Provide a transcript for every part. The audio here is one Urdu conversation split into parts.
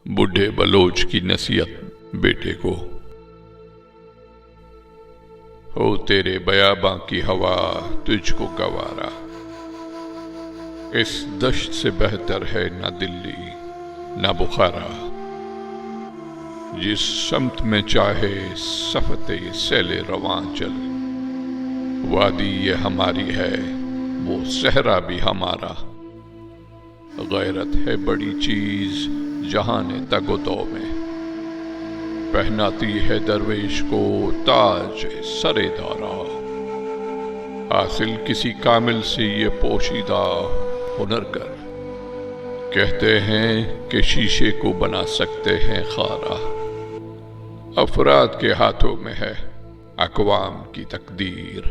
بوڑھے بلوچ کی نصیحت بیٹے کو۔ ہو تیرے بیاباں کی ہوا تجھ کو گوارا، اس دشت سے بہتر ہے نہ دلی نہ بخارا، جس سمت میں چاہے صفت سیل رواں چل، وادی یہ ہماری ہے وہ صحرا بھی ہمارا، غیرت ہے بڑی چیز جہان تگ و دو میں، پہناتی ہے درویش کو تاج سر دارا، حاصل کسی کامل سے یہ پوشیدہ ہنر گر، کہتے ہیں کہ شیشے کو بنا سکتے ہیں خارا، افراد کے ہاتھوں میں ہے اقوام کی تقدیر،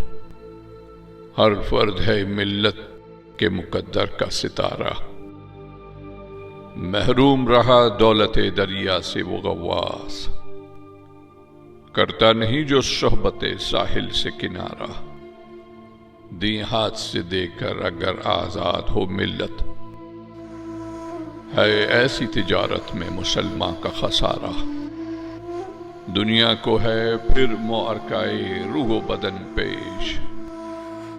ہر فرد ہے ملت کے مقدر کا ستارہ، محروم رہا دولت دریا سے وہ غواص، کرتا نہیں جو صحبت ساحل سے کنارہ، دیں ہاتھ سے دے کر اگر آزاد ہو ملت، ہے ایسی تجارت میں مسلمان کا خسارہ، دنیا کو ہے پھر معرکۂ روح و بدن پیش،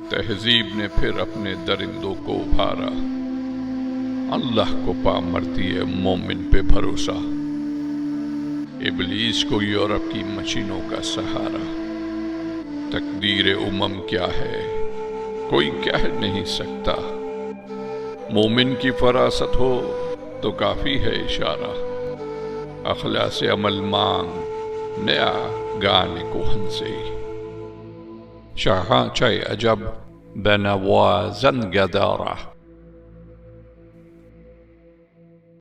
تہذیب نے پھر اپنے درندوں کو ابھارا، اللہ کو پا مرتی ہے مومن پہ بھروسہ، ابلیس کو یورپ کی مشینوں کا سہارا، تقدیر امم کیا ہے کوئی کہہ نہیں سکتا، مومن کی فراست ہو تو کافی ہے اشارہ، اخلاص عمل مانگ نیا گان کہن سے، شاہاں چای عجب به نوا زن گدارہ